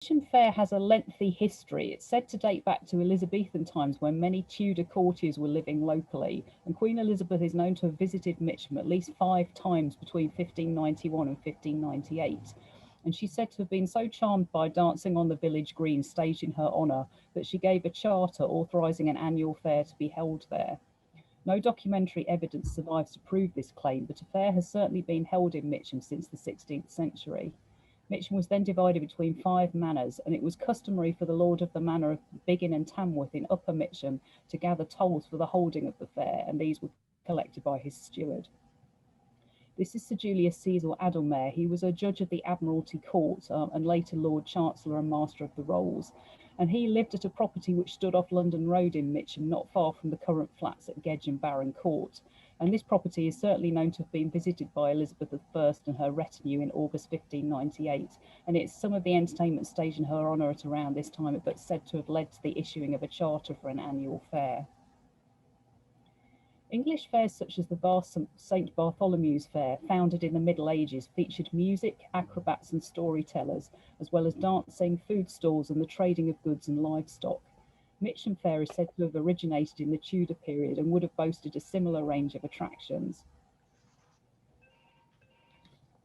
Mitcham Fair has a lengthy history. It's said to date back to Elizabethan times when many Tudor courtiers were living locally, and Queen Elizabeth is known to have visited Mitcham at least 5 times between 1591 and 1598. And she's said to have been so charmed by dancing on the village green staged in her honour that she gave a charter authorising an annual fair to be held there. No documentary evidence survives to prove this claim, but a fair has certainly been held in Mitcham since the 16th century. Mitcham was then divided between 5 manors, and it was customary for the lord of the manor of Biggin and Tamworth in Upper Mitcham to gather tolls for the holding of the fair, and these were collected by his steward. This is Sir Julius Cecil Adelmere. He was a judge of the Admiralty Court and later Lord Chancellor and Master of the Rolls. And he lived at a property which stood off London Road in Mitcham, not far from the current flats at Gedge and Barron Court. And this property is certainly known to have been visited by Elizabeth I and her retinue in August 1598. And it's some of the entertainment staged in her honour at around this time, but said to have led to the issuing of a charter for an annual fair. English fairs such as the St Bartholomew's Fair, founded in the Middle Ages, featured music, acrobats and storytellers, as well as dancing, food stalls and the trading of goods and livestock. Mitcham Fair is said to have originated in the Tudor period and would have boasted a similar range of attractions.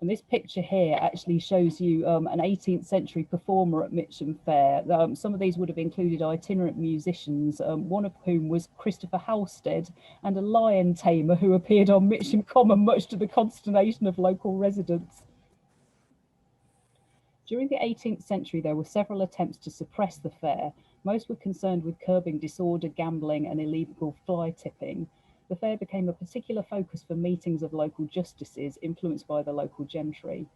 And this picture here actually shows you an 18th century performer at Mitcham Fair. Some of these would have included itinerant musicians, one of whom was Christopher Halstead, and a lion tamer who appeared on Mitcham Common, much to the consternation of local residents. During the 18th century, there were several attempts to suppress the fair. Most were concerned with curbing disorder, gambling, and illegal fly tipping. The fair became a particular focus for meetings of local justices influenced by the local gentry.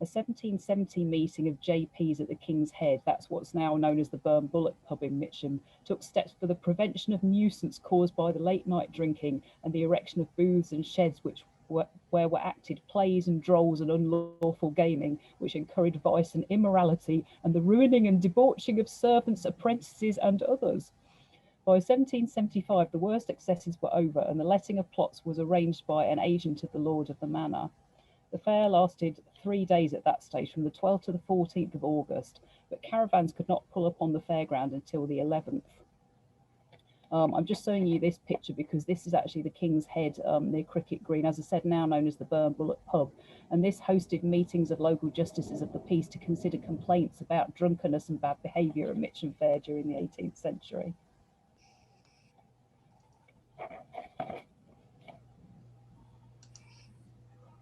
A 1770 meeting of JPs at the King's Head, that's what's now known as the Burn Bullock pub in Mitcham, took steps for the prevention of nuisance caused by the late night drinking and the erection of booths and sheds where were acted plays and drolls and unlawful gaming, which encouraged vice and immorality and the ruining and debauching of servants, apprentices, and others. By 1775, the worst excesses were over, and the letting of plots was arranged by an agent of the lord of the manor. The fair lasted 3 days at that stage, from the 12th to the 14th of August, but caravans could not pull up on the fairground until the 11th. I'm just showing you this picture because this is actually the King's Head near Cricket Green, as I said, now known as the Burn Bullock pub. And this hosted meetings of local justices of the peace to consider complaints about drunkenness and bad behaviour at Mitcham Fair during the 18th century.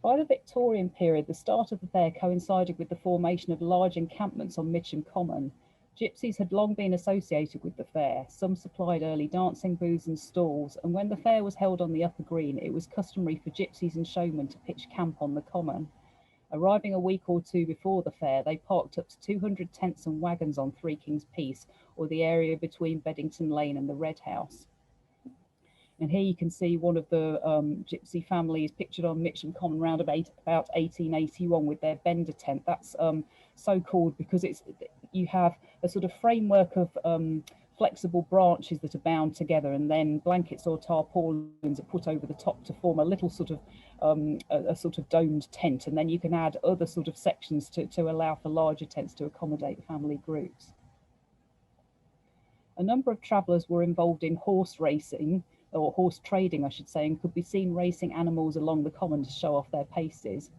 By the Victorian period, the start of the fair coincided with the formation of large encampments on Mitcham Common. Gypsies had long been associated with the fair. Some supplied early dancing booths and stalls, and when the fair was held on the upper green, it was customary for gypsies and showmen to pitch camp on the common. Arriving a week or two before the fair, they parked up to 200 tents and wagons on Three Kings Piece, or the area between Beddington Lane and the Red House. And here you can see one of the gypsy families pictured on Mitcham Common round about 1881 with their bender tent. That's so called because you have a sort of framework of flexible branches that are bound together, and then blankets or tarpaulins are put over the top to form a little sort of a sort of domed tent, and then you can add other sort of sections to allow for larger tents to accommodate family groups. A number of travellers were involved in horse racing, or horse trading, I should say, and could be seen racing animals along the common to show off their paces.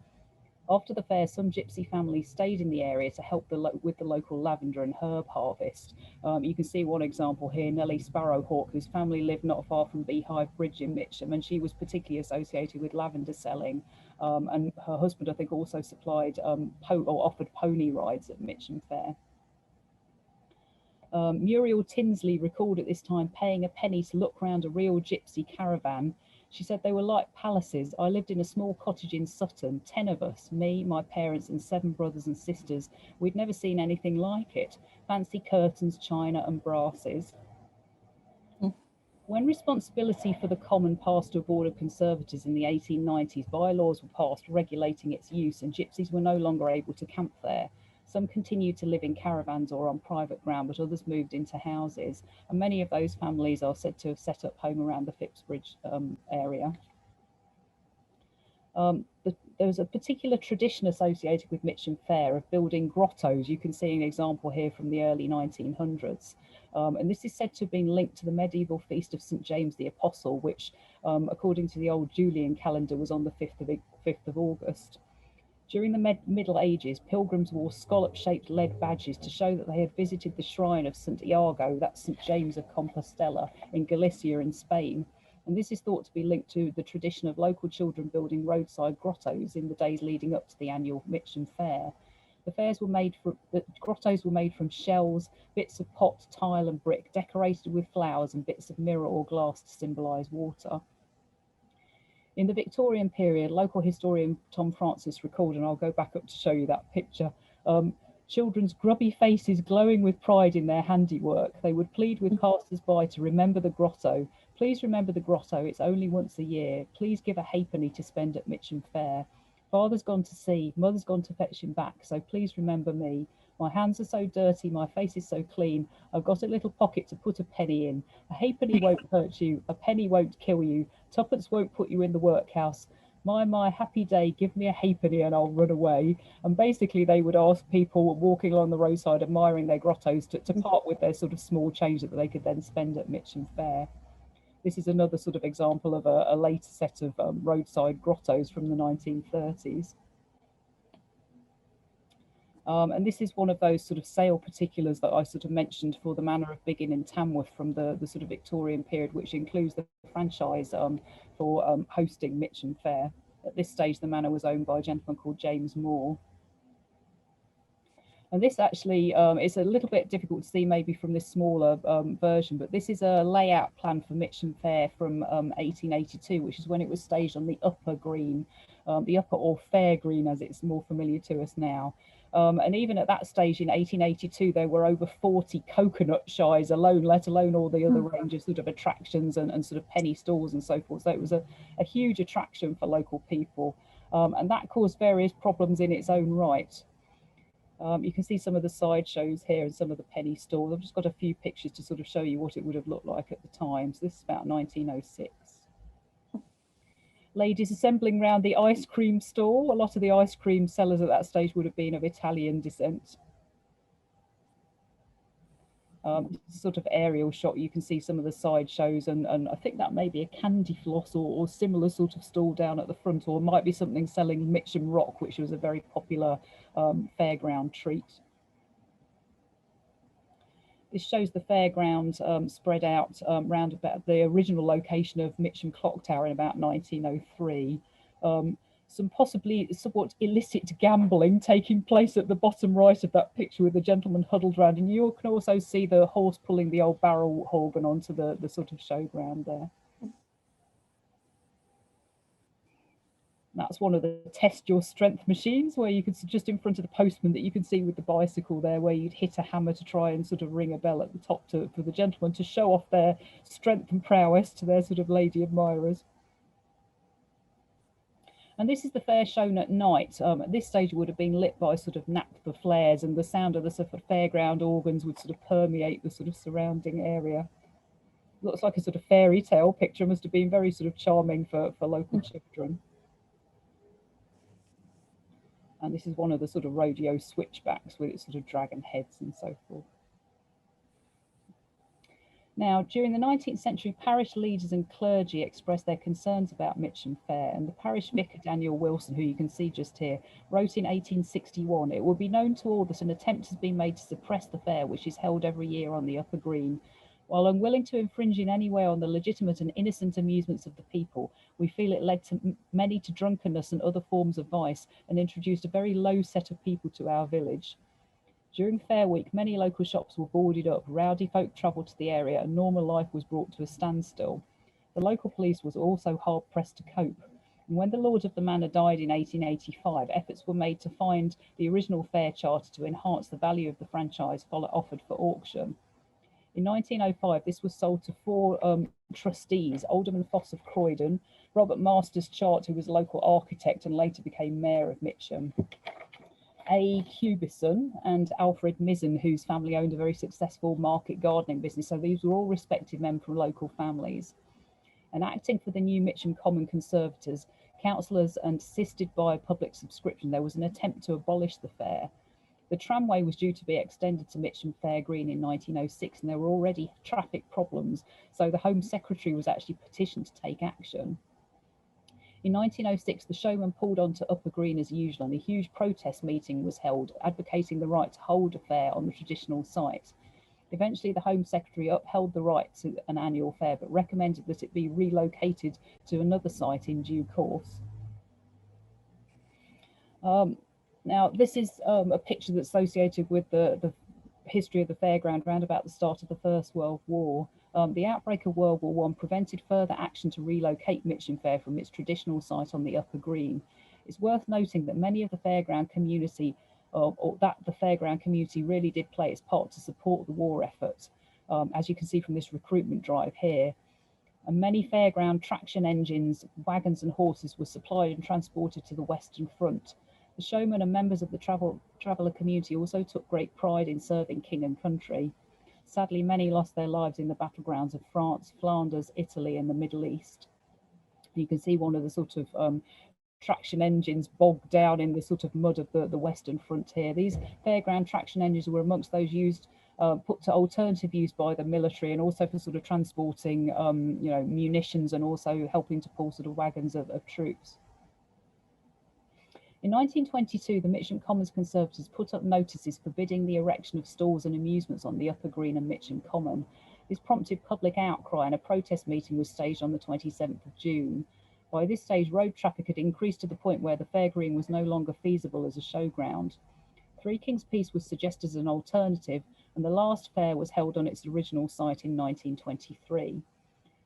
After the fair, some gypsy families stayed in the area to help with the local lavender and herb harvest. You can see one example here, Nellie Sparrowhawk, whose family lived not far from Beehive Bridge in Mitcham, and she was particularly associated with lavender selling. And her husband, I think, also supplied or offered pony rides at Mitcham Fair. Muriel Tinsley recalled at this time paying a penny to look round a real gypsy caravan. She said they were like palaces. I lived in a small cottage in Sutton, 10 of us, me, my parents and 7 brothers and sisters. We'd never seen anything like it. Fancy curtains, china and brasses. When responsibility for the common passed to a board of conservators in the 1890s, bylaws were passed regulating its use, and gypsies were no longer able to camp there. Some continued to live in caravans or on private ground, but others moved into houses, and many of those families are said to have set up home around the Phipps Bridge area. There was a particular tradition associated with Mitcham Fair of building grottos. You can see an example here from the early 1900s. And this is said to have been linked to the medieval feast of St. James the Apostle, which, according to the old Julian calendar, was on the 5th of August. During the Middle Ages, pilgrims wore scallop-shaped lead badges to show that they had visited the shrine of St. Iago, that's St. James of Compostela, in Galicia in Spain. And this is thought to be linked to the tradition of local children building roadside grottos in the days leading up to the annual Mitcham Fair. The grottos were made from shells, bits of pot, tile, and brick, decorated with flowers and bits of mirror or glass to symbolise water. In the Victorian period, local historian Tom Francis recalled, and I'll go back up to show you that picture, children's grubby faces glowing with pride in their handiwork. They would plead with passers-by to remember the grotto. Please remember the grotto, it's only once a year. Please give a halfpenny to spend at Mitcham Fair. Father's gone to sea, mother's gone to fetch him back, so please remember me. My hands are so dirty, my face is so clean, I've got a little pocket to put a penny in. A halfpenny won't hurt you, a penny won't kill you, twopence won't put you in the workhouse. My happy day, give me a halfpenny and I'll run away. And basically they would ask people walking along the roadside admiring their grottos to part with their sort of small change that they could then spend at Mitcham Fair. This is another sort of example of a later set of roadside grottos from the 1930s. And this is one of those sort of sale particulars that I sort of mentioned for the Manor of Biggin in Tamworth from the sort of Victorian period, which includes the franchise for hosting Mitcham Fair. At this stage, the manor was owned by a gentleman called James Moore. And this actually is a little bit difficult to see maybe from this smaller version, but this is a layout plan for Mitcham Fair from 1882, which is when it was staged on the upper green, the upper or fair green as it's more familiar to us now. And even at that stage in 1882, there were over 40 coconut shies alone, let alone all the other range of sort of attractions and sort of penny stalls and so forth. So it was a huge attraction for local people. And that caused various problems in its own right. You can see some of the sideshows here and some of the penny stalls. I've just got a few pictures to sort of show you what it would have looked like at the time. So this is about 1906. Ladies assembling around the ice cream stall. A lot of the ice cream sellers at that stage would have been of Italian descent. Sort of aerial shot, you can see some of the side shows, and I think that may be a candy floss or similar sort of stall down at the front, or might be something selling Mitcham Rock, which was a very popular fairground treat. This shows the fairground spread out round about the original location of Mitcham Clock Tower in about 1903. Some possibly somewhat illicit gambling taking place at the bottom right of that picture with the gentleman huddled around, and you can also see the horse pulling the old barrel organ onto the sort of showground there. That's one of the test your strength machines, where you could, just in front of the postman that you can see with the bicycle there, where you'd hit a hammer to try and sort of ring a bell at the top for the gentleman to show off their strength and prowess to their sort of lady admirers. And this is the fair shown at night. At this stage, it would have been lit by sort of naphtha flares, and the sound of the sort of fairground organs would sort of permeate the sort of surrounding area. Looks like a sort of fairy tale picture. Must have been very sort of charming for local children. And this is one of the sort of rodeo switchbacks with its sort of dragon heads and so forth. Now, during the 19th century, parish leaders and clergy expressed their concerns about Mitcham Fair, and the parish vicar, Daniel Wilson, who you can see just here, wrote in 1861, "It will be known to all that an attempt has been made to suppress the fair, which is held every year on the upper green. While unwilling to infringe in any way on the legitimate and innocent amusements of the people, we feel it led many to drunkenness and other forms of vice, and introduced a very low set of people to our village. During Fair Week, many local shops were boarded up, rowdy folk travelled to the area, and normal life was brought to a standstill. The local police was also hard pressed to cope. And when the lord of the manor died in 1885, efforts were made to find the original fair charter to enhance the value of the franchise offered for auction. In 1905, this was sold to four trustees, Alderman Foss of Croydon, Robert Masters Chart, who was a local architect and later became mayor of Mitcham, A. Cubison, and Alfred Mizzen, whose family owned a very successful market gardening business. So these were all respected men from local families. And acting for the new Mitcham Common Conservators, Councillors, and assisted by public subscription, there was an attempt to abolish the fair. The tramway was due to be extended to Mitcham Fair Green in 1906, and there were already traffic problems, so the Home Secretary was actually petitioned to take action. In 1906, the showman pulled on to Upper Green as usual, and a huge protest meeting was held, advocating the right to hold a fair on the traditional site. Eventually, the Home Secretary upheld the right to an annual fair, but recommended that it be relocated to another site in due course. Now, this is a picture that's associated with the history of the fairground around about the start of the First World War. The outbreak of World War I prevented further action to relocate Mitcham Fair from its traditional site on the Upper Green. It's worth noting that many of the fairground community, or that the fairground community really did play its part to support the war effort, as you can see from this recruitment drive here. And many fairground traction engines, wagons and horses were supplied and transported to the Western Front. The showmen and members of the traveller community also took great pride in serving king and country. Sadly, many lost their lives in the battlegrounds of France, Flanders, Italy, and the Middle East. You can see one of the sort of traction engines bogged down in the sort of mud of the Western Front here. These fairground traction engines were amongst those used, put to alternative use by the military, and also for sort of transporting, you know, munitions, and also helping to pull sort of wagons of troops. In 1922, the Mitcham Commons Conservatives put up notices forbidding the erection of stalls and amusements on the Upper Green and Mitcham Common. This prompted public outcry, and a protest meeting was staged on the 27th of June. By this stage, road traffic had increased to the point where the Fair Green was no longer feasible as a showground. Three Kings Peace was suggested as an alternative, and the last fair was held on its original site in 1923.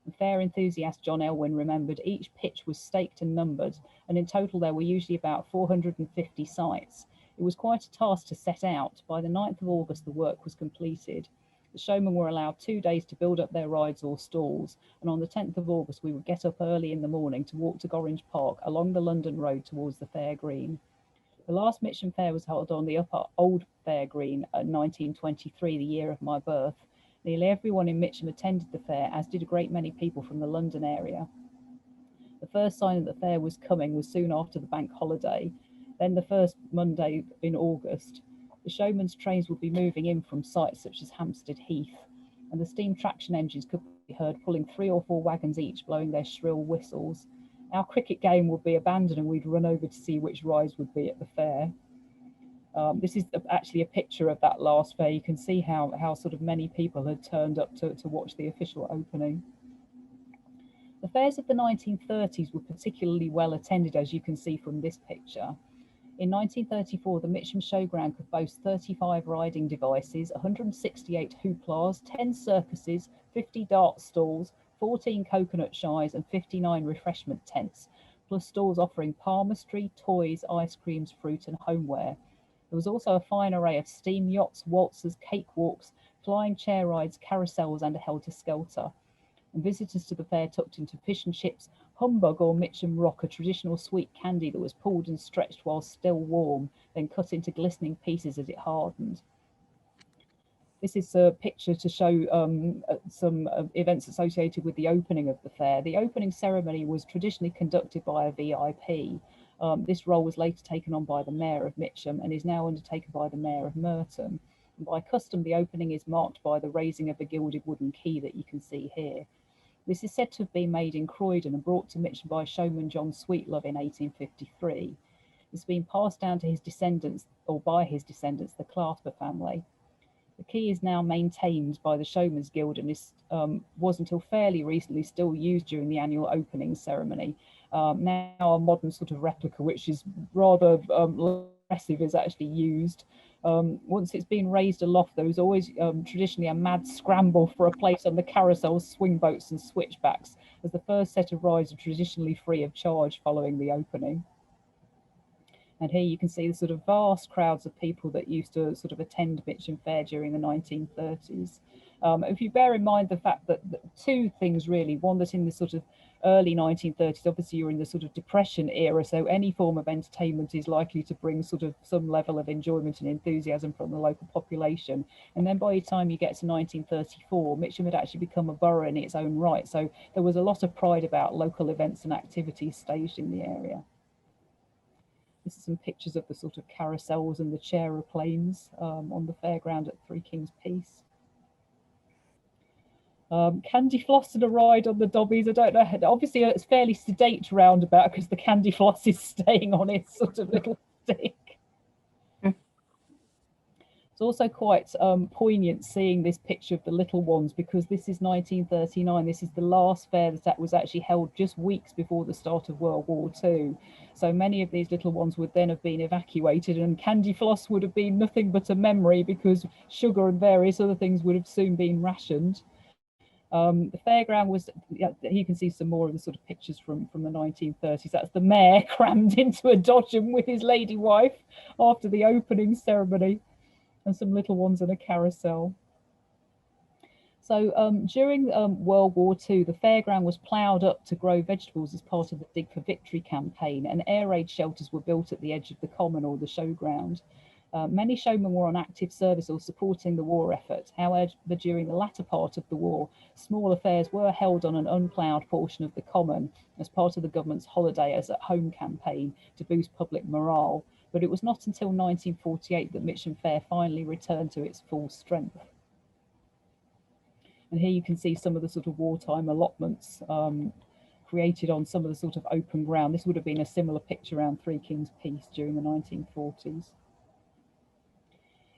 The fair enthusiast John Elwyn remembered each pitch was staked and numbered, and in total there were usually about 450 sites. It was quite a task to set out. By the 9th of August, the work was completed. The showmen were allowed 2 days to build up their rides or stalls, and on the 10th of August we would get up early in the morning to walk to Gorringe Park along the London Road towards the Fair Green. The last Mitcham Fair was held on the Upper Old Fair Green in 1923, the year of my birth. Nearly everyone in Mitcham attended the fair, as did a great many people from the London area. The first sign that the fair was coming was soon after the bank holiday, then the first Monday in August. The showmen's trains would be moving in from sites such as Hampstead Heath, and the steam traction engines could be heard pulling 3 or 4 wagons each, blowing their shrill whistles. Our cricket game would be abandoned, and we'd run over to see which rides would be at the fair. This is actually a picture of that last fair. You can see how sort of many people had turned up to watch the official opening. The fairs of the 1930s were particularly well attended, as you can see from this picture. In 1934, the Mitcham Showground could boast 35 riding devices, 168 hooplas, 10 circuses, 50 dart stalls, 14 coconut shies, and 59 refreshment tents, plus stalls offering palmistry, toys, ice creams, fruit, and homeware. There was also a fine array of steam yachts, waltzers, cakewalks, flying chair rides, carousels, and a helter-skelter. And visitors to the fair tucked into fish and chips, humbug or Mitcham Rock, a traditional sweet candy that was pulled and stretched while still warm, then cut into glistening pieces as it hardened. This is a picture to show some events associated with the opening of the fair. The opening ceremony was traditionally conducted by a VIP. This role was later taken on by the Mayor of Mitcham and is now undertaken by the Mayor of Merton. And by custom, the opening is marked by the raising of a gilded wooden key that you can see here. This is said to have been made in Croydon and brought to Mitcham by showman John Sweetlove in 1853. It's been passed down to his descendants, or by his descendants, the Clasper family. The key is now maintained by the Showman's Guild and was until fairly recently still used during the annual opening ceremony. Now a modern sort of replica, which is rather impressive, is actually used. Once it's been raised aloft, there was always traditionally a mad scramble for a place on the carousels, swing boats and switchbacks, as the first set of rides are traditionally free of charge following the opening. And here you can see the sort of vast crowds of people that used to sort of attend Mitcham Fair during the 1930s. If you bear in mind the fact that 2 things really, one, that in the sort of early 1930s, obviously you're in the sort of Depression era, so any form of entertainment is likely to bring sort of some level of enjoyment and enthusiasm from the local population. And then by the time you get to 1934, Mitcham had actually become a borough in its own right, so there was a lot of pride about local events and activities staged in the area. This is some pictures of the sort of carousels and the chaeroplanes on the fairground at Three Kings Peace. Candy Floss and a ride on the Dobbies. I don't know. Obviously, it's fairly sedate roundabout because the Candy Floss is staying on its sort of little stick. It's also quite poignant seeing this picture of the little ones, because this is 1939. This is the last fair that was actually held just weeks before the start of World War II. So many of these little ones would then have been evacuated, and Candy Floss would have been nothing but a memory because sugar and various other things would have soon been rationed. The fairground was, you can see some more of the sort of pictures from the 1930s. That's the mayor crammed into a dodgem with his lady wife after the opening ceremony, and some little ones in a carousel. So during World War II, the fairground was ploughed up to grow vegetables as part of the Dig for Victory campaign, and air raid shelters were built at the edge of the common or the showground. Many showmen were on active service or supporting the war effort. However, during the latter part of the war, small affairs were held on an unploughed portion of the common as part of the government's Holiday as at Home campaign to boost public morale. But it was not until 1948 that Mitcham Fair finally returned to its full strength. And here you can see some of the sort of wartime allotments created on some of the sort of open ground. This would have been a similar picture around Three Kings Peace during the 1940s.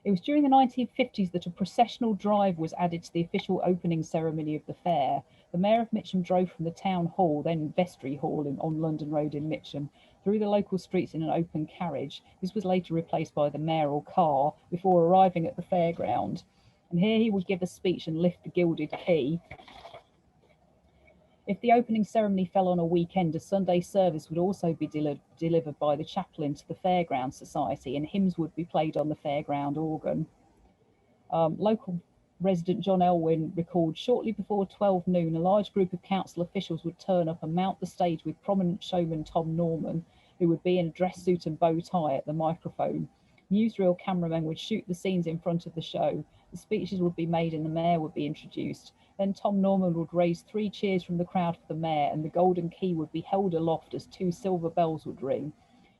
It was during the 1950s that a processional drive was added to the official opening ceremony of the fair. The Mayor of Mitcham drove from the Town Hall, then Vestry Hall on London Road in Mitcham, through the local streets in an open carriage. This was later replaced by the mayoral car before arriving at the fairground. And here he would give a speech and lift the gilded key. If the opening ceremony fell on a weekend, a Sunday service would also be delivered by the chaplain to the Fairground Society, and hymns would be played on the fairground organ. Local resident John Elwyn recalled, shortly before 12 noon, a large group of council officials would turn up and mount the stage with prominent showman Tom Norman, who would be in a dress suit and bow tie at the microphone. Newsreel cameramen would shoot the scenes in front of the show. The speeches would be made and the mayor would be introduced. Then Tom Norman would raise 3 cheers from the crowd for the mayor, and the golden key would be held aloft as 2 silver bells would ring.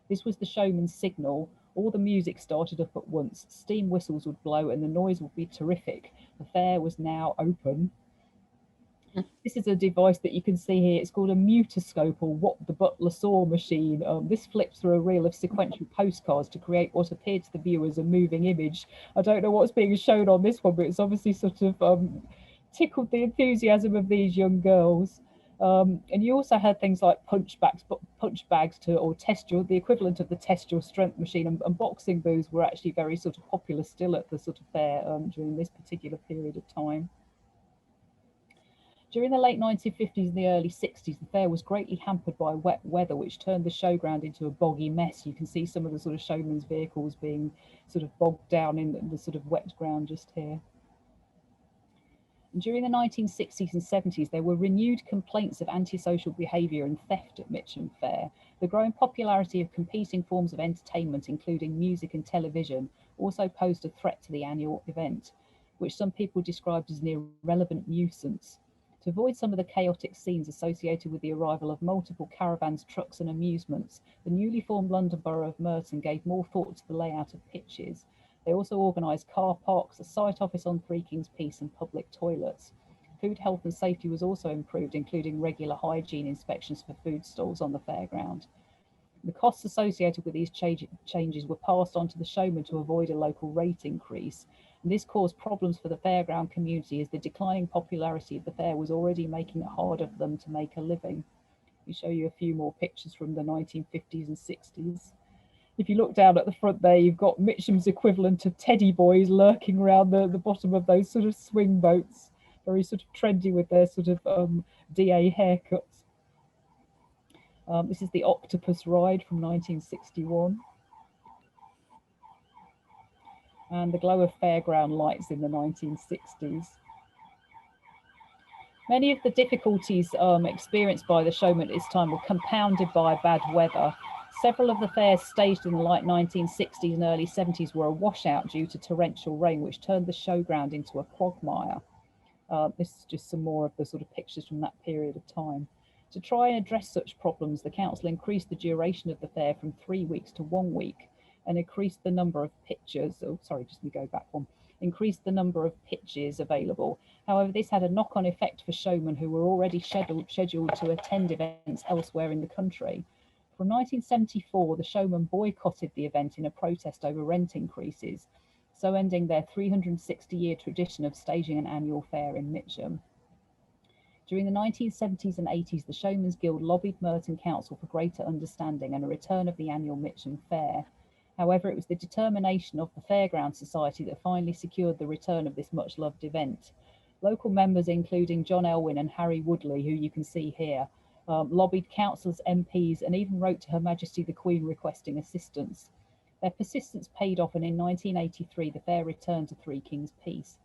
This was the showman's signal. All the music started up at once. Steam whistles would blow and the noise would be terrific. The fair was now open. This is a device that you can see here. It's called a mutoscope, or what the butler saw machine. This flipped through a reel of sequential postcards to create what appeared to the viewers a moving image. I don't know what's being shown on this one, but it's obviously sort of tickled the enthusiasm of these young girls. And you also had things like punch bags or test your, the equivalent of the test your strength machine, and boxing booths were actually very sort of popular still at the sort of fair during this particular period of time. During the late 1950s and the early 60s, the fair was greatly hampered by wet weather, which turned the showground into a boggy mess. You can see some of the sort of showmen's vehicles being sort of bogged down in the sort of wet ground just here. And during the 1960s and 70s, there were renewed complaints of antisocial behaviour and theft at Mitcham Fair. The growing popularity of competing forms of entertainment, including music and television, also posed a threat to the annual event, which some people described as an irrelevant nuisance. To avoid some of the chaotic scenes associated with the arrival of multiple caravans, trucks and amusements, the newly formed London Borough of Merton gave more thought to the layout of pitches. They also organised car parks, a site office on Three Kings Peace and public toilets. Food health and safety was also improved, including regular hygiene inspections for food stalls on the fairground. The costs associated with these changes were passed on to the showmen to avoid a local rate increase. And this caused problems for the fairground community, as the declining popularity of the fair was already making it harder for them to make a living. We show you a few more pictures from the 1950s and 60s. If you look down at the front there, you've got Mitcham's equivalent of teddy boys lurking around the bottom of those sort of swing boats, very sort of trendy with their sort of DA haircuts. This is the Octopus Ride from 1961. And the glow of fairground lights in the 1960s. Many of the difficulties experienced by the showman at this time were compounded by bad weather. Several of the fairs staged in the late 1960s and early 70s were a washout due to torrential rain, which turned the showground into a quagmire. This is just some more of the sort of pictures from that period of time. To try and address such problems, the council increased the duration of the fair from 3 weeks to 1 week and increased the number of pitches. Oh, sorry, just let me go back one. Increased the number of pitches available. However, this had a knock-on effect for showmen who were already scheduled to attend events elsewhere in the country. From 1974, the showmen boycotted the event in a protest over rent increases, so ending their 360-year tradition of staging an annual fair in Mitcham. During the 1970s and 80s, the Showmen's Guild lobbied Merton Council for greater understanding and a return of the annual Mitcham Fair. However, it was the determination of the Fairground Society that finally secured the return of this much-loved event. Local members, including John Elwyn and Harry Woodley, who you can see here, lobbied councillors, MPs, and even wrote to Her Majesty the Queen requesting assistance. Their persistence paid off, and in 1983 the fair returned to Three Kings Peace.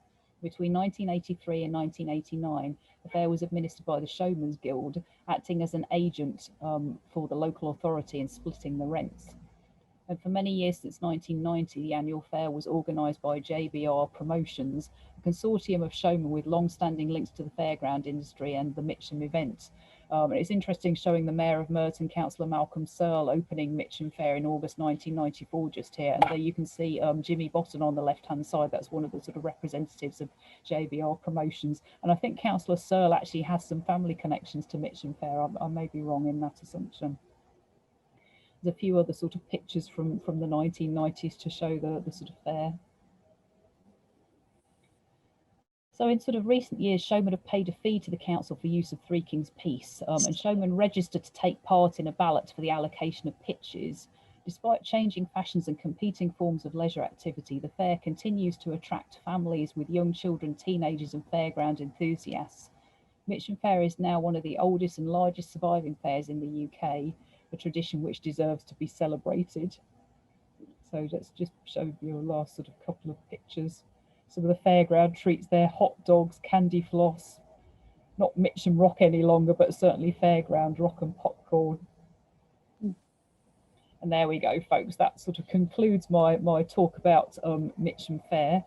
Between 1983 and 1989, the fair was administered by the Showmen's Guild, acting as an agent for the local authority and splitting the rents. And for many years since 1990, the annual fair was organised by JBR Promotions, a consortium of showmen with long-standing links to the fairground industry and the Mitcham event. And it's interesting showing the Mayor of Merton, Councillor Malcolm Searle, opening Mitcham Fair in August 1994 just here. And there you can see Jimmy Botton on the left-hand side. That's one of the sort of representatives of JBR Promotions. And I think Councillor Searle actually has some family connections to Mitcham Fair. I may be wrong in that assumption. There's a few other sort of pictures from the 1990s to show the sort of fair. So in sort of recent years, showmen have paid a fee to the council for use of Three Kings Peace, and showmen register to take part in a ballot for the allocation of pitches. Despite changing fashions and competing forms of leisure activity, the fair continues to attract families with young children, teenagers and fairground enthusiasts. Mitcham Fair is now one of the oldest and largest surviving fairs in the UK, a tradition which deserves to be celebrated. So let's just show you a last sort of couple of pictures. Some of the fairground treats there: hot dogs, candy floss, not Mitcham Rock any longer, but certainly fairground rock and popcorn. And there we go, folks. That sort of concludes my talk about Mitcham Fair.